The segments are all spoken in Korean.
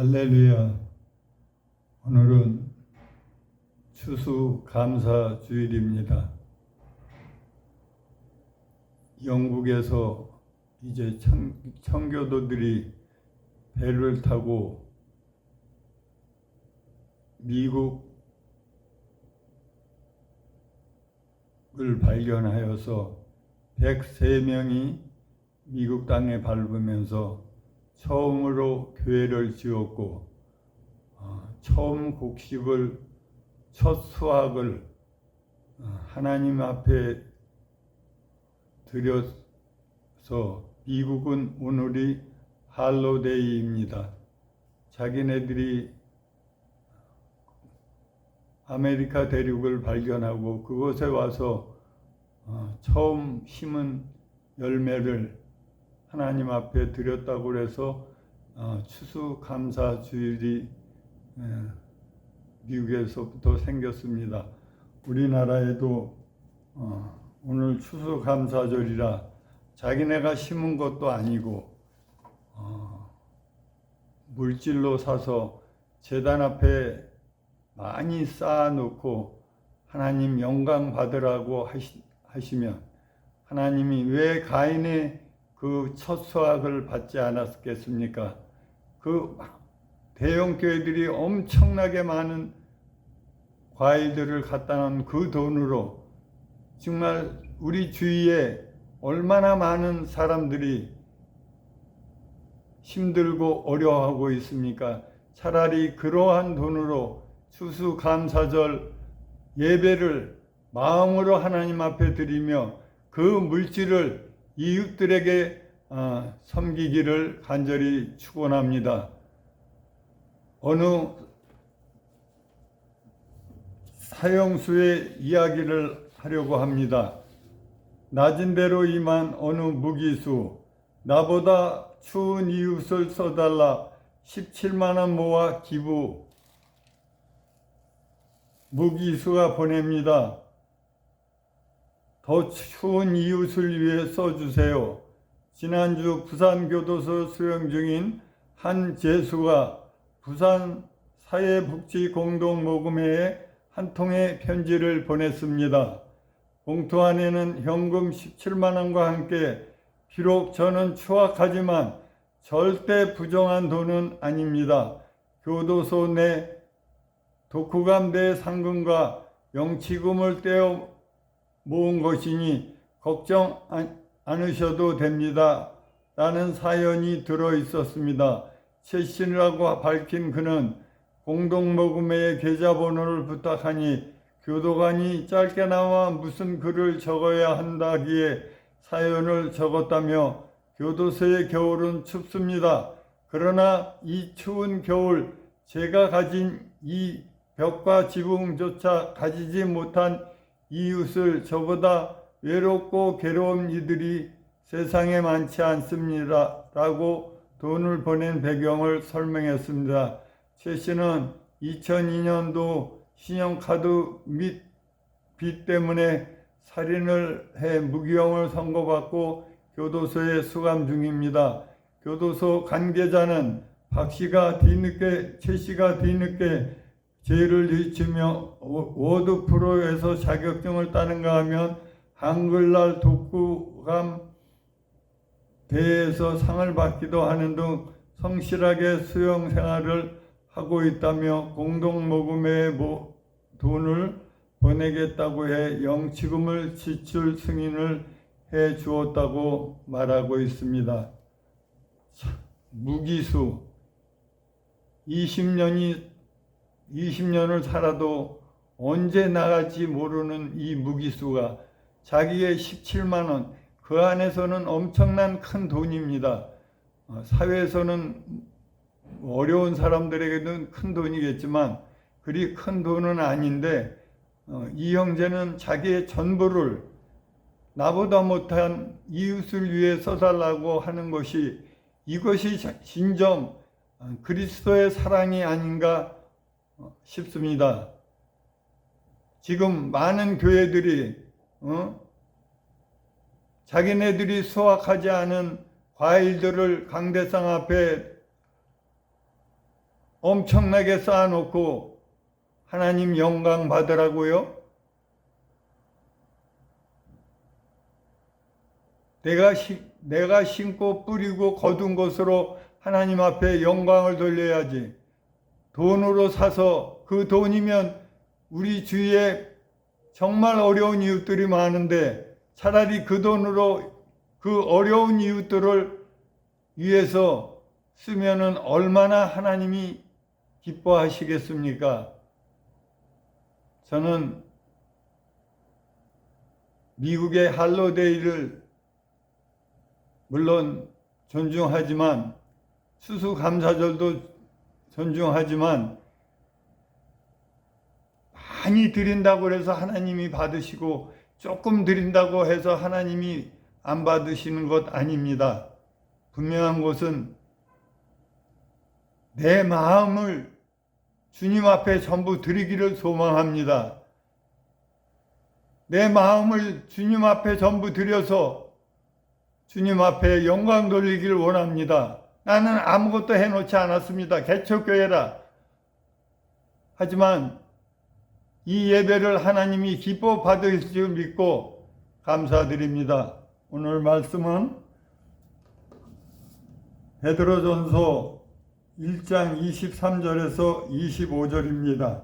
할렐루야. 오늘은 추수감사주일입니다. 영국에서 이제 청교도들이 배를 타고 미국을 발견하여서 103명이 미국 땅에 밟으면서 처음으로 교회를 지었고 처음 곡식을 첫 수확을 하나님 앞에 드려서 미국은 오늘이 할로데이입니다. 자기네들이 아메리카 대륙을 발견하고 그곳에 와서 처음 심은 열매를 하나님 앞에 드렸다고 해서 추수감사주일이 미국에서부터 생겼습니다. 우리나라에도 오늘 추수감사절이라 자기네가 심은 것도 아니고 물질로 사서 제단 앞에 많이 쌓아놓고 하나님 영광 받으라고 하시면 하나님이 왜 가인의 그 첫 수확을 받지 않았겠습니까? 그 대형 교회들이 엄청나게 많은 과일들을 갖다 놓은 그 돈으로 정말 우리 주위에 얼마나 많은 사람들이 힘들고 어려워하고 있습니까? 차라리 그러한 돈으로 추수감사절 예배를 마음으로 하나님 앞에 드리며 그 물질을 이웃들에게 섬기기를 간절히 축원합니다. 어느 사형수의 이야기를 하려고 합니다. 낮은 데로 임한 어느 무기수, 나보다 추운 이웃을 써달라 17만 원 모아 기부. 무기수가 보냅니다. 더 추운 이웃을 위해 써주세요. 지난주 부산교도소 수용 중인 한 재수가 부산 사회복지공동모금회에 한 통의 편지를 보냈습니다. 봉투 안에는 현금 17만 원과 함께 비록 저는 추악하지만 절대 부정한 돈은 아닙니다. 교도소 내 독후감대 상금과 영치금을 떼어 모은 것이니 걱정 않으셔도 됩니다. 라는 사연이 들어 있었습니다. 최씨라고 밝힌 그는 공동모금회의 계좌번호를 부탁하니 교도관이 짧게나마 무슨 글을 적어야 한다기에 사연을 적었다며 교도소의 겨울은 춥습니다. 그러나 이 추운 겨울 제가 가진 이 벽과 지붕조차 가지지 못한 이웃을 저보다 외롭고 괴로운 이들이 세상에 많지 않습니다. 라고 돈을 보낸 배경을 설명했습니다. 최 씨는 2002년도 신용카드 및 빚 때문에 살인을 해 무기형을 선고받고 교도소에 수감 중입니다. 교도소 관계자는 최 씨가 뒤늦게 죄를 일치며 워드 프로에서 자격증을 따는가 하면 한글날 독후감 대회에서 상을 받기도 하는 등 성실하게 수용 생활을 하고 있다며 공동모금회에 돈을 보내겠다고 해 영치금을 지출 승인을 해 주었다고 말하고 있습니다. 무기수 20년을 살아도 언제 나갈지 모르는 이 무기수가 자기의 17만 원, 그 안에서는 엄청난 큰 돈입니다. 사회에서는 어려운 사람들에게는 큰 돈이겠지만 그리 큰 돈은 아닌데 이 형제는 자기의 전부를 나보다 못한 이웃을 위해 써달라고 하는 것이 이것이 진정 그리스도의 사랑이 아닌가 싶습니다. 지금 많은 교회들이 자기네들이 수확하지 않은 과일들을 강대상 앞에 엄청나게 쌓아놓고 하나님 영광 받으라고요? 내가 심고 뿌리고 거둔 것으로 하나님 앞에 영광을 돌려야지. 돈으로 사서 그 돈이면 우리 주위에 정말 어려운 이웃들이 많은데 차라리 그 돈으로 그 어려운 이웃들을 위해서 쓰면은 얼마나 하나님이 기뻐하시겠습니까? 저는 미국의 할로데이를 물론 존중하지만 수수감사절도 존중하지만 많이 드린다고 해서 하나님이 받으시고 조금 드린다고 해서 하나님이 안 받으시는 것 아닙니다. 분명한 것은 내 마음을 주님 앞에 전부 드리기를 소망합니다. 내 마음을 주님 앞에 전부 드려서 주님 앞에 영광 돌리기를 원합니다. 나는 아무것도 해놓지 않았습니다. 개척교회라. 하지만 이 예배를 하나님이 기뻐 받으실 줄 믿고 감사드립니다. 오늘 말씀은 베드로전서 1장 23절에서 25절입니다.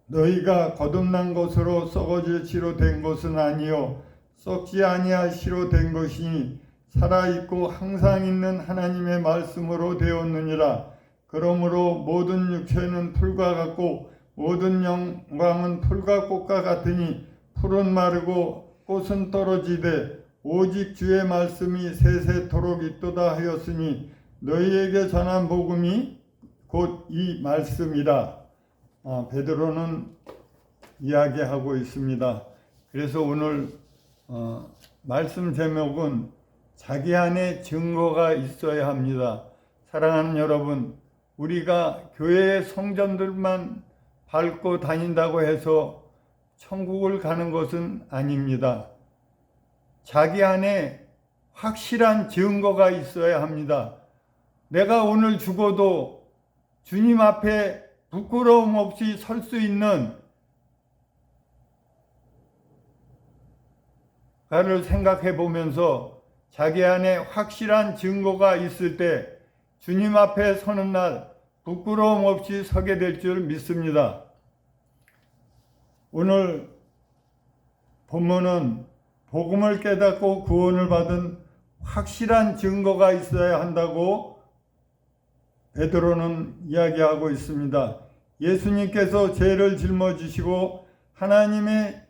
너희가 거듭난 것으로 썩어질 씨로 된 것은 아니요 썩지 아니할 씨로 된 것이니 살아있고 항상 있는 하나님의 말씀으로 되었느니라. 그러므로 모든 육체는 풀과 같고 모든 영광은 풀과 꽃과 같으니 풀은 마르고 꽃은 떨어지되 오직 주의 말씀이 세세토록 있도다 하였으니 너희에게 전한 복음이 곧 이 말씀이라. 베드로는 이야기하고 있습니다. 그래서 오늘 말씀 제목은 자기 안에 증거가 있어야 합니다. 사랑하는 여러분, 우리가 교회의 성전들만 밟고 다닌다고 해서 천국을 가는 것은 아닙니다. 자기 안에 확실한 증거가 있어야 합니다. 내가 오늘 죽어도 주님 앞에 부끄러움 없이 설 수 있는 가를 생각해 보면서 자기 안에 확실한 증거가 있을 때 주님 앞에 서는 날 부끄러움 없이 서게 될 줄 믿습니다. 오늘 본문은 복음을 깨닫고 구원을 받은 확실한 증거가 있어야 한다고 베드로는 이야기하고 있습니다. 예수님께서 죄를 짊어지시고 하나님의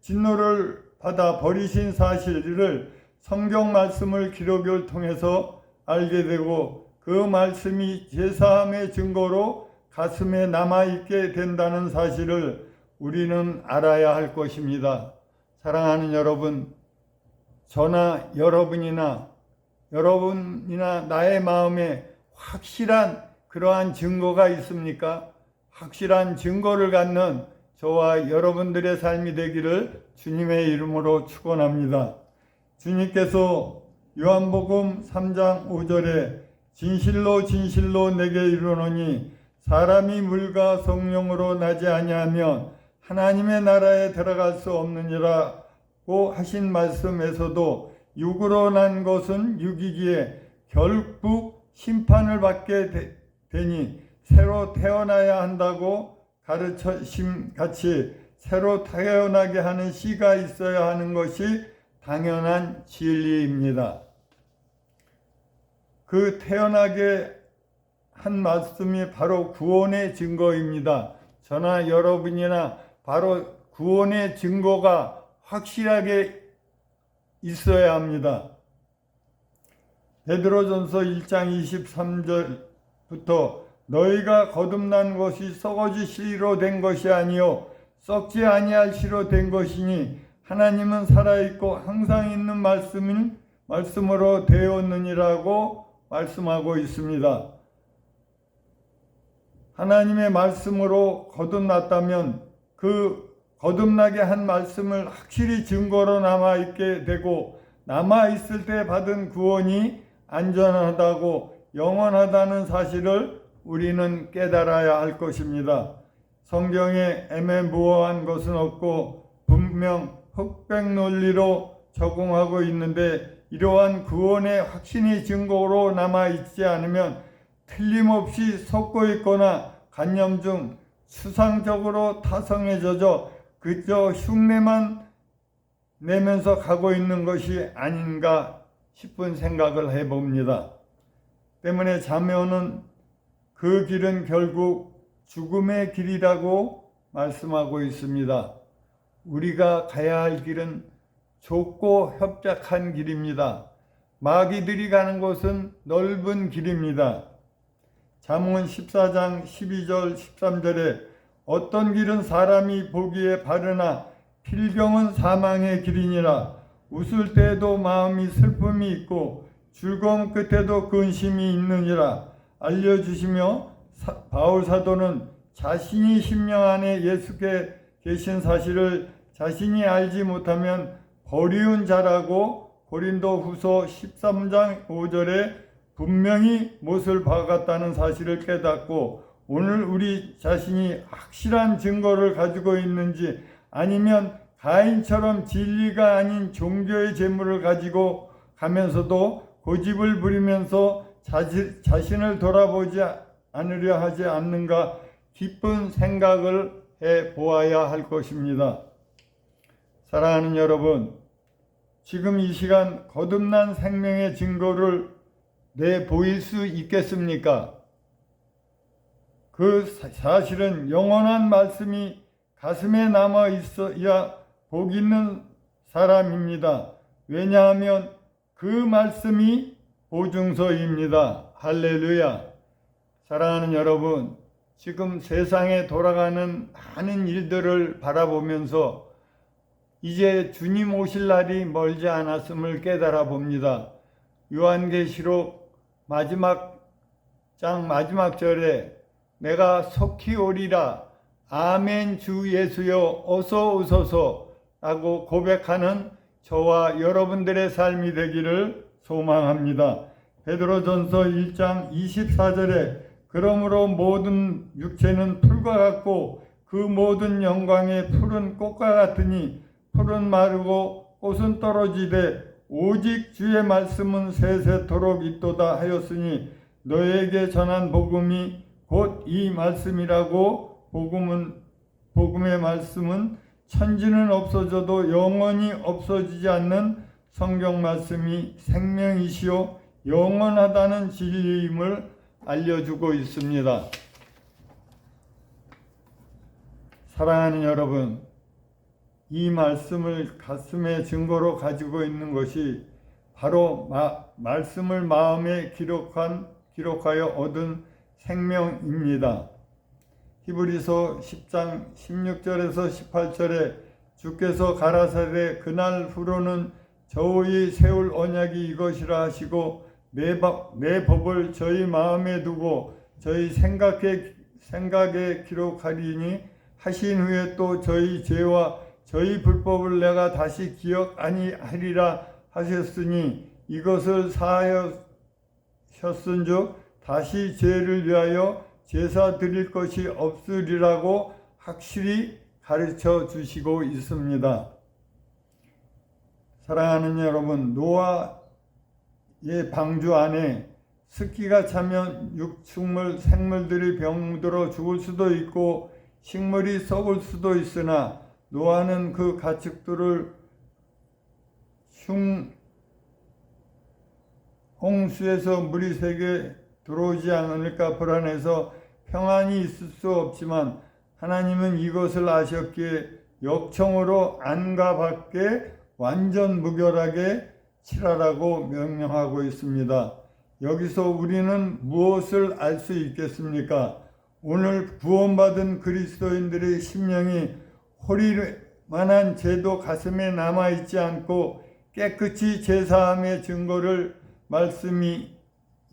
진노를 받아 버리신 사실을 성경 말씀을 기록을 통해서 알게 되고 그 말씀이 제사함의 증거로 가슴에 남아있게 된다는 사실을 우리는 알아야 할 것입니다. 사랑하는 여러분, 저나 여러분이나 나의 마음에 확실한 그러한 증거가 있습니까? 확실한 증거를 갖는 저와 여러분들의 삶이 되기를 주님의 이름으로 축원합니다. 주님께서 요한복음 3장 5절에 진실로 진실로 내게 이르노니 사람이 물과 성령으로 나지 아니하면 하나님의 나라에 들어갈 수 없느니라고 하신 말씀에서도 육으로 난 것은 육이기에 결국 심판을 받게 되니 새로 태어나야 한다고 가르치심 같이 새로 태어나게 하는 씨가 있어야 하는 것이 당연한 진리입니다. 그 태어나게 한 말씀이 바로 구원의 증거입니다. 저나 여러분이나 바로 구원의 증거가 확실하게 있어야 합니다. 베드로전서 1장 23절부터 너희가 거듭난 것이 썩어질 씨로 된 것이 아니요 썩지 아니할 씨로 된 것이니 하나님은 살아있고 항상 있는 말씀으로 되었느니라고 말씀하고 있습니다. 하나님의 말씀으로 거듭났다면 그 거듭나게 한 말씀을 확실히 증거로 남아있게 되고 남아있을 때 받은 구원이 안전하다고 영원하다는 사실을 우리는 깨달아야 할 것입니다. 성경에 애매모호한 것은 없고 분명 흑백 논리로 적용하고 있는데 이러한 구원의 확신이 증거로 남아있지 않으면 틀림없이 섞고 있거나 관념 중 수상적으로 타성에 젖어 그저 흉내만 내면서 가고 있는 것이 아닌가 싶은 생각을 해봅니다. 때문에 자매는 그 길은 결국 죽음의 길이라고 말씀하고 있습니다. 우리가 가야 할 길은 좁고 협착한 길입니다. 마귀들이 가는 곳은 넓은 길입니다. 잠언 14장 12절 13절에 어떤 길은 사람이 보기에 바르나 필경은 사망의 길이니라. 웃을 때에도 마음이 슬픔이 있고 즐거움 끝에도 근심이 있느니라 알려주시며 바울 사도는 자신이 심령 안에 예수께 계신 사실을 자신이 알지 못하면 버리운 자라고 고린도후서 13장 5절에 분명히 못을 박았다는 사실을 깨닫고 오늘 우리 자신이 확실한 증거를 가지고 있는지 아니면 가인처럼 진리가 아닌 종교의 재물을 가지고 가면서도 고집을 부리면서 자신을 돌아보지 않으려 하지 않는가 깊은 생각을 해 보아야 할 것입니다. 사랑하는 여러분, 지금 이 시간 거듭난 생명의 증거를 내보일 수 있겠습니까? 그 사실은 영원한 말씀이 가슴에 남아 있어야 복 있는 사람입니다. 왜냐하면 그 말씀이 보증서입니다. 할렐루야. 사랑하는 여러분, 지금 세상에 돌아가는 많은 일들을 바라보면서 이제 주님 오실 날이 멀지 않았음을 깨달아 봅니다. 요한계시록 마지막 장 마지막 절에 내가 속히 오리라 아멘 주 예수여 어서 오소서 라고 고백하는 저와 여러분들의 삶이 되기를 소망합니다. 베드로전서 1장 24절에 그러므로 모든 육체는 풀과 같고 그 모든 영광의 푸른 꽃과 같으니 풀은 마르고 꽃은 떨어지되 오직 주의 말씀은 세세토록 있도다 하였으니 너에게 전한 복음이 곧 이 말씀이라고. 복음의 말씀은 천지는 없어져도 영원히 없어지지 않는 성경 말씀이 생명이시요 영원하다는 진리임을 알려주고 있습니다. 사랑하는 여러분, 이 말씀을 가슴의 증거로 가지고 있는 것이 바로 말씀을 마음에 기록하여 얻은 생명입니다. 히브리서 10장 16절에서 18절에 주께서 가라사대 그날 후로는 저희 세울 언약이 이것이라 하시고 내 법을 저희 마음에 두고 저희 생각에 기록하리니 하신 후에 또 저희 죄와 저희 불법을 내가 다시 기억 아니하리라 하셨으니 이것을 사하셨은즉 다시 죄를 위하여 제사 드릴 것이 없으리라고 확실히 가르쳐 주시고 있습니다. 사랑하는 여러분, 노아의 방주 안에 습기가 차면 육축물, 생물들이 병들어 죽을 수도 있고 식물이 썩을 수도 있으나 노아는 그 가축들을 홍수에서 물이 새게 들어오지 않을까 불안해서 평안히 있을 수 없지만 하나님은 이것을 아셨기에 역청으로 안과 밖에 완전 무결하게 칠하라고 명령하고 있습니다. 여기서 우리는 무엇을 알 수 있겠습니까? 오늘 구원받은 그리스도인들의 심령이 호릴 만한 죄도 가슴에 남아있지 않고 깨끗이 제사함의 증거를 말씀이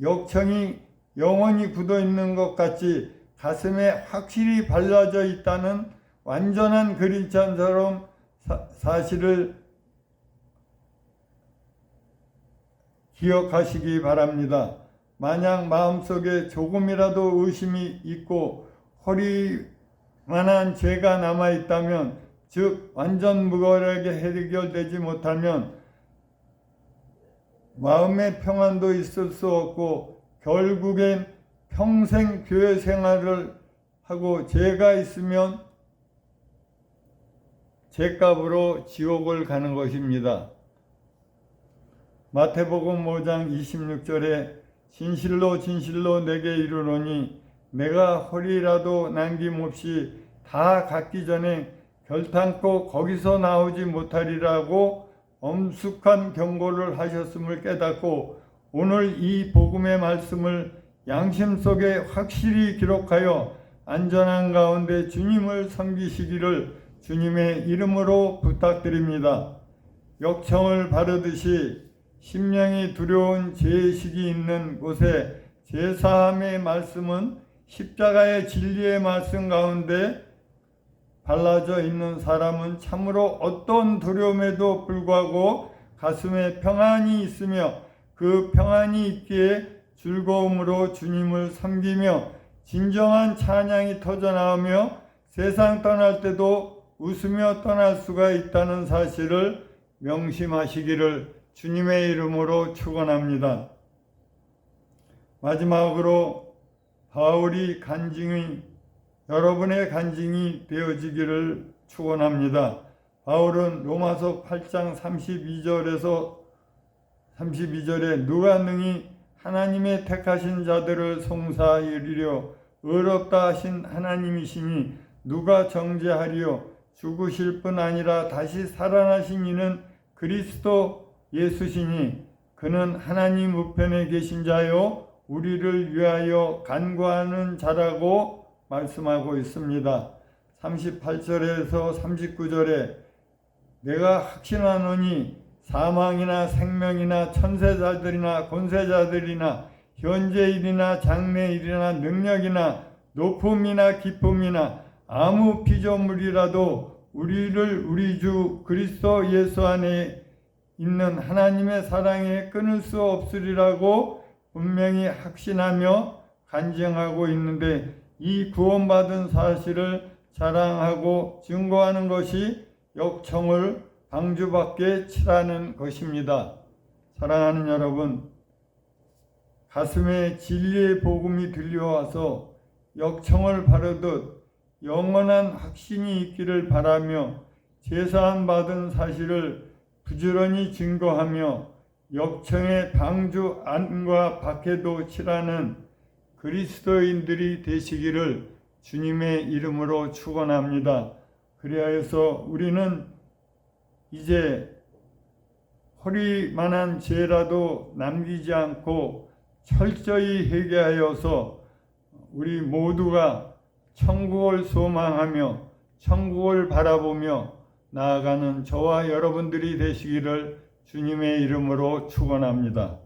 역청이 영원히 굳어있는 것 같이 가슴에 확실히 발라져 있다는 완전한 그림자처럼 사실을 기억하시기 바랍니다. 만약 마음속에 조금이라도 의심이 있고 허리만한 죄가 남아있다면, 즉 완전 무거하게 해결되지 못하면 마음의 평안도 있을 수 없고 결국엔 평생 교회 생활을 하고 죄가 있으면 죄값으로 지옥을 가는 것입니다. 마태복음 5장 26절에 진실로 진실로 내게 이르노니 내가 허리라도 남김없이 다 갖기 전에 결탄코 거기서 나오지 못하리라고 엄숙한 경고를 하셨음을 깨닫고 오늘 이 복음의 말씀을 양심 속에 확실히 기록하여 안전한 가운데 주님을 섬기시기를 주님의 이름으로 부탁드립니다. 역청을 바르듯이 심령이 두려운 죄의식이 있는 곳에 제사함의 말씀은 십자가의 진리의 말씀 가운데 발라져 있는 사람은 참으로 어떤 두려움에도 불구하고 가슴에 평안이 있으며 그 평안이 있기에 즐거움으로 주님을 섬기며 진정한 찬양이 터져나오며 세상 떠날 때도 웃으며 떠날 수가 있다는 사실을 명심하시기를 주님의 이름으로 축원합니다. 마지막으로 바울이 여러분의 간증이 되어지기를 축원합니다. 바울은 로마서 8장 32절에 누가 능히 하나님의 택하신 자들을 송사하리려 의롭다 하신 하나님이시니 누가 정죄하리요 죽으실 뿐 아니라 다시 살아나신 이는 그리스도 예수시니 그는 하나님 우편에 계신 자요 우리를 위하여 간구하는 자라고 말씀하고 있습니다. 38절에서 39절에 내가 확신하노니 사망이나 생명이나 천세자들이나 권세자들이나 현재일이나 장래일이나 능력이나 높음이나 기쁨이나 아무 피조물이라도 우리를 우리 주 그리스도 예수 안에 있는 하나님의 사랑에 끊을 수 없으리라고 분명히 확신하며 간증하고 있는데 이 구원받은 사실을 자랑하고 증거하는 것이 역청을 방주밖에 치라는 것입니다. 사랑하는 여러분, 가슴에 진리의 복음이 들려와서 역청을 바르듯 영원한 확신이 있기를 바라며 제사함 받은 사실을 부지런히 증거하며 역청의 방주 안과 밖에도 치라는 그리스도인들이 되시기를 주님의 이름으로 축원합니다. 그리하여서 우리는 이제 허리만한 죄라도 남기지 않고 철저히 회개하여서 우리 모두가 천국을 소망하며 천국을 바라보며 나아가는 저와 여러분들이 되시기를 주님의 이름으로 축원합니다.